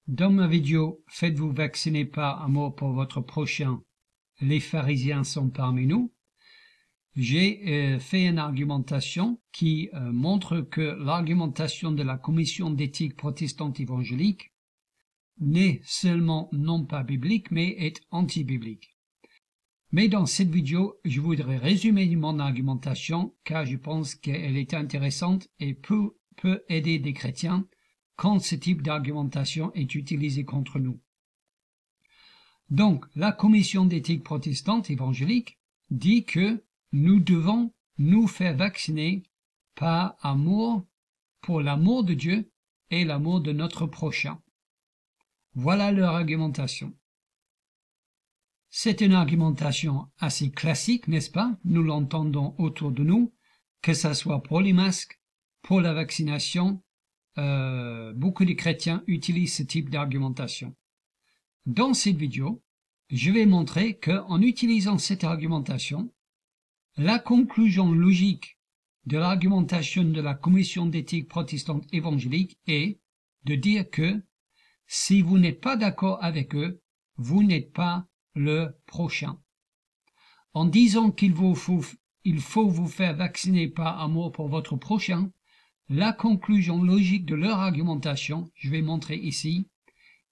Dans ma vidéo « Faites-vous vacciner par amour pour votre prochain, les pharisiens sont parmi nous », j'ai fait une argumentation qui montre que l'argumentation de la commission d'éthique protestante évangélique n'est seulement non pas biblique, mais est anti-biblique. Mais dans cette vidéo, je voudrais résumer mon argumentation car je pense qu'elle est intéressante et peut aider des chrétiens quand ce type d'argumentation est utilisé contre nous. Donc, la commission d'éthique protestante évangélique dit que nous devons nous faire vacciner par amour pour l'amour de Dieu et l'amour de notre prochain. Voilà leur argumentation. C'est une argumentation assez classique, n'est-ce pas? Nous l'entendons autour de nous, que ce soit pour les masques, pour la vaccination. Beaucoup de chrétiens utilisent ce type d'argumentation. Dans cette vidéo, je vais montrer qu'en utilisant cette argumentation, la conclusion logique de l'argumentation de la commission d'éthique protestante évangélique est de dire que si vous n'êtes pas d'accord avec eux, vous n'êtes pas le prochain. En disant qu'il faut vous faire vacciner par amour pour votre prochain, la conclusion logique de leur argumentation, je vais montrer ici,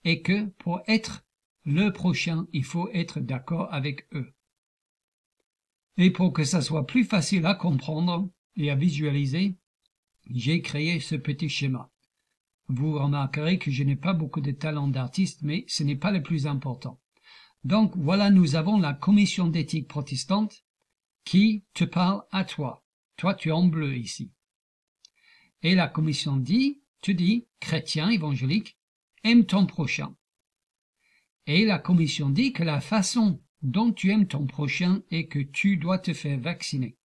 est que pour être le prochain, il faut être d'accord avec eux. Et pour que ça soit plus facile à comprendre et à visualiser, j'ai créé ce petit schéma. Vous remarquerez que je n'ai pas beaucoup de talent d'artiste, mais ce n'est pas le plus important. Donc voilà, nous avons la commission d'éthique protestante qui te parle à toi. Toi, tu es en bleu ici. Et la commission te dit, chrétien évangélique, aime ton prochain. Et la commission dit que la façon dont tu aimes ton prochain est que tu dois te faire vacciner.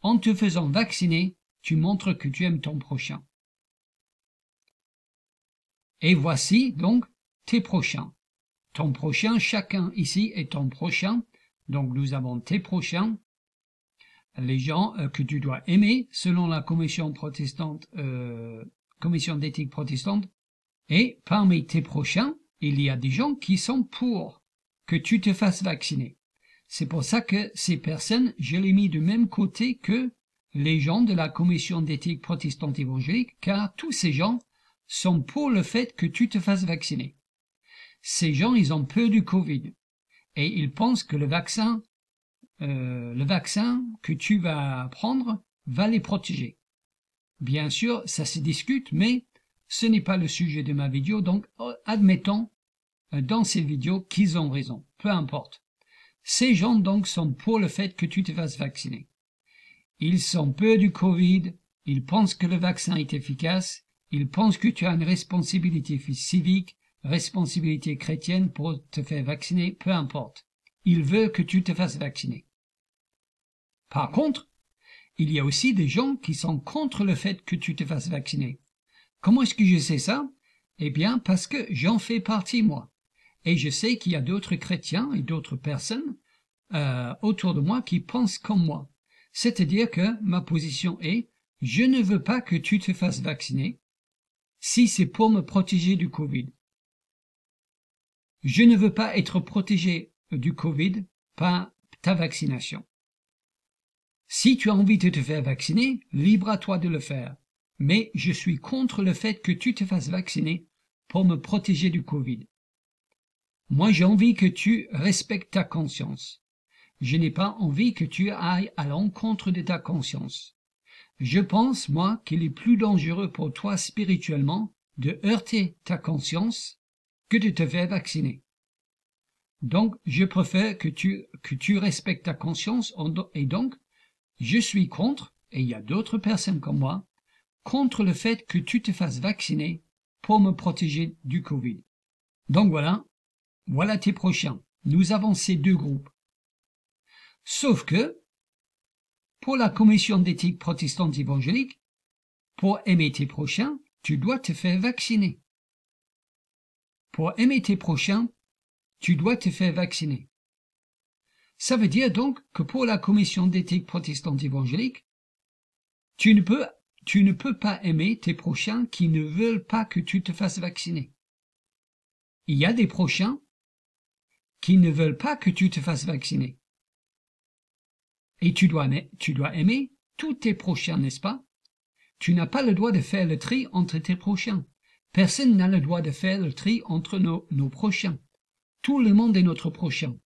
En te faisant vacciner, tu montres que tu aimes ton prochain. Et voici donc tes prochains. Ton prochain, chacun ici est ton prochain. Donc nous avons tes prochains, les gens que tu dois aimer selon la commission protestante, commission d'éthique protestante. Et parmi tes prochains, il y a des gens qui sont pour que tu te fasses vacciner. C'est pour ça que ces personnes, je les ai mis du même côté que les gens de la commission d'éthique protestante évangélique, car tous ces gens sont pour le fait que tu te fasses vacciner. Ces gens, ils ont peur du Covid et ils pensent que le vaccin que tu vas prendre va les protéger. Bien sûr, ça se discute, mais ce n'est pas le sujet de ma vidéo, donc admettons dans cette vidéo qu'ils ont raison, peu importe. Ces gens donc sont pour le fait que tu te fasses vacciner. Ils sont peur du Covid, ils pensent que le vaccin est efficace, ils pensent que tu as une responsabilité civique, responsabilité chrétienne pour te faire vacciner, peu importe. Ils veulent que tu te fasses vacciner. Par contre, il y a aussi des gens qui sont contre le fait que tu te fasses vacciner. Comment est-ce que je sais ça? Eh bien, parce que j'en fais partie, moi. Et je sais qu'il y a d'autres chrétiens et d'autres personnes autour de moi qui pensent comme moi. C'est-à-dire que ma position est, je ne veux pas que tu te fasses vacciner si c'est pour me protéger du Covid. Je ne veux pas être protégé du Covid par ta vaccination. Si tu as envie de te faire vacciner, libre à toi de le faire. Mais je suis contre le fait que tu te fasses vacciner pour me protéger du Covid. Moi, j'ai envie que tu respectes ta conscience. Je n'ai pas envie que tu ailles à l'encontre de ta conscience. Je pense, moi, qu'il est plus dangereux pour toi spirituellement de heurter ta conscience que de te faire vacciner. Donc, je préfère que tu respectes ta conscience et donc, je suis contre, et il y a d'autres personnes comme moi, contre le fait que tu te fasses vacciner pour me protéger du Covid. Donc voilà tes prochains. Nous avons ces deux groupes. Sauf que, pour la commission d'éthique protestante évangélique, pour aimer tes prochains, tu dois te faire vacciner. Pour aimer tes prochains, tu dois te faire vacciner. Ça veut dire donc que pour la commission d'éthique protestante évangélique, tu ne peux pas aimer tes prochains qui ne veulent pas que tu te fasses vacciner. il y a des prochains qui ne veulent pas que tu te fasses vacciner. Et tu dois aimer tous tes prochains, n'est-ce pas? Tu n'as pas le droit de faire le tri entre tes prochains. Personne n'a le droit de faire le tri entre nos prochains. Tout le monde est notre prochain.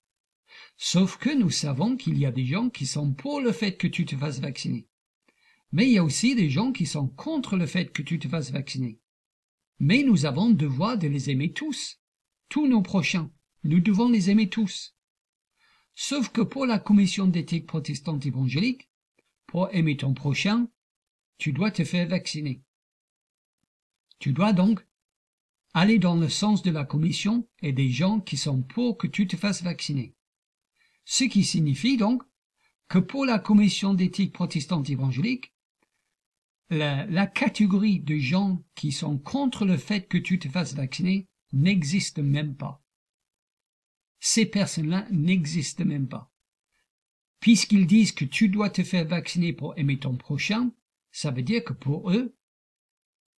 Sauf que nous savons qu'il y a des gens qui sont pour le fait que tu te fasses vacciner. Mais il y a aussi des gens qui sont contre le fait que tu te fasses vacciner. Mais nous avons le devoir de les aimer tous nos prochains. Nous devons les aimer tous. Sauf que pour la commission d'éthique protestante évangélique, pour aimer ton prochain, tu dois te faire vacciner. Tu dois donc aller dans le sens de la commission et des gens qui sont pour que tu te fasses vacciner. Ce qui signifie donc que pour la commission d'éthique protestante évangélique, la catégorie de gens qui sont contre le fait que tu te fasses vacciner n'existe même pas. Ces personnes-là n'existent même pas. Puisqu'ils disent que tu dois te faire vacciner pour aimer ton prochain, ça veut dire que pour eux,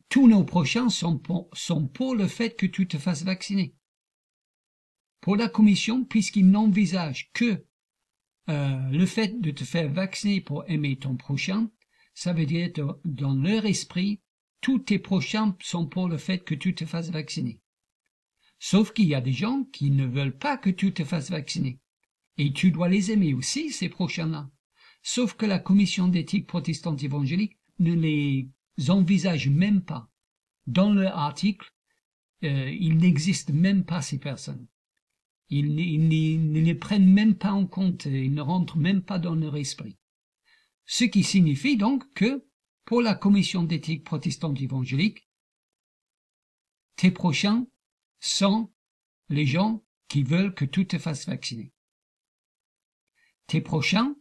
tous nos prochains sont pour le fait que tu te fasses vacciner. Pour la commission, puisqu'ils n'envisagent que le fait de te faire vacciner pour aimer ton prochain, ça veut dire que dans leur esprit, tous tes prochains sont pour le fait que tu te fasses vacciner. Sauf qu'il y a des gens qui ne veulent pas que tu te fasses vacciner. Et tu dois les aimer aussi, ces prochains-là. Sauf que la commission d'éthique protestante évangélique ne les envisage même pas. Dans leur article, il n'existe même pas ces personnes. Ils ne les prennent même pas en compte, ils ne rentrent même pas dans leur esprit. Ce qui signifie donc que, pour la commission d'éthique protestante évangélique, tes prochains sont les gens qui veulent que tu te fasses vacciner. Tes prochains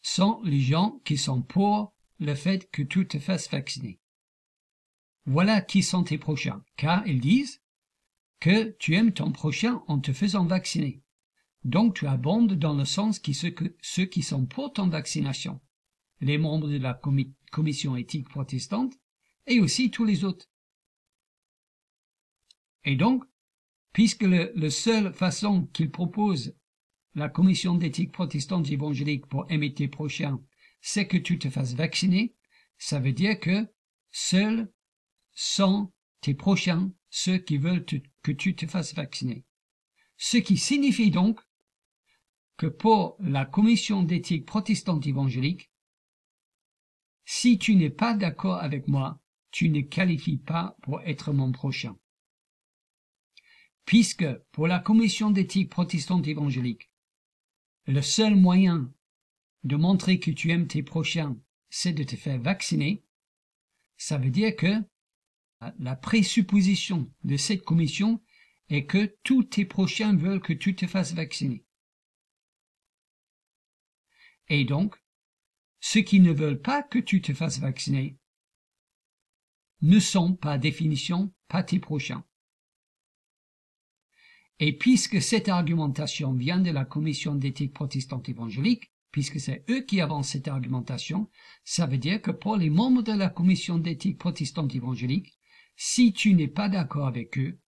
sont les gens qui sont pour le fait que tu te fasses vacciner. Voilà qui sont tes prochains, car ils disent que tu aimes ton prochain en te faisant vacciner. Donc tu abondes dans le sens ceux qui sont pour ton vaccination, les membres de la commission éthique protestante et aussi tous les autres. Et donc, puisque la seule façon qu'ils proposent la commission d'éthique protestante évangélique pour aimer tes prochains, c'est que tu te fasses vacciner, ça veut dire que seuls sont tes prochains ceux qui veulent que tu te fasses vacciner. Ce qui signifie donc que pour la commission d'éthique protestante évangélique, si tu n'es pas d'accord avec moi, tu ne qualifies pas pour être mon prochain. Puisque pour la commission d'éthique protestante évangélique, le seul moyen de montrer que tu aimes tes prochains, c'est de te faire vacciner, ça veut dire que la présupposition de cette commission est que tous tes prochains veulent que tu te fasses vacciner. Et donc, ceux qui ne veulent pas que tu te fasses vacciner ne sont, par définition, pas tes prochains. Et puisque cette argumentation vient de la commission d'éthique protestante évangélique, puisque c'est eux qui avancent cette argumentation, ça veut dire que pour les membres de la commission d'éthique protestante évangélique, si tu n'es pas d'accord avec eux,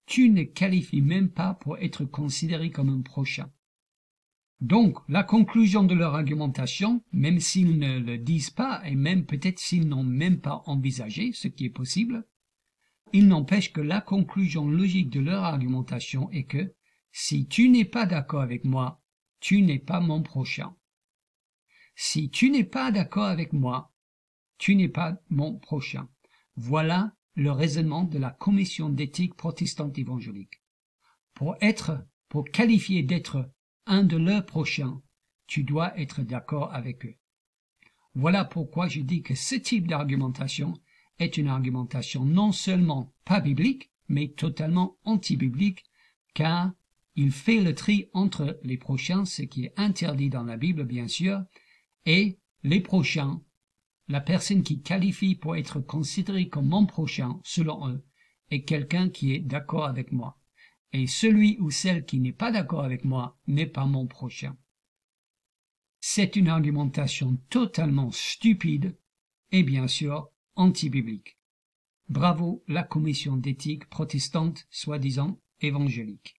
tu ne qualifies même pas pour être considéré comme un prochain. Donc, la conclusion de leur argumentation, même s'ils ne le disent pas, et même peut-être s'ils n'ont même pas envisagé, ce qui est possible, il n'empêche que la conclusion logique de leur argumentation est que, si tu n'es pas d'accord avec moi, tu n'es pas mon prochain. Si tu n'es pas d'accord avec moi, tu n'es pas mon prochain. Voilà le raisonnement de la commission d'éthique protestante évangélique. Pour qualifier d'être un de leurs prochains, tu dois être d'accord avec eux. Voilà pourquoi je dis que ce type d'argumentation est une argumentation non seulement pas biblique, mais totalement anti-biblique, car il fait le tri entre les prochains, ce qui est interdit dans la Bible bien sûr, et les prochains, la personne qui qualifie pour être considérée comme mon prochain, selon eux, est quelqu'un qui est d'accord avec moi. Et celui ou celle qui n'est pas d'accord avec moi n'est pas mon prochain. C'est une argumentation totalement stupide et bien sûr anti-biblique. Bravo la commission d'éthique protestante, soi-disant évangélique.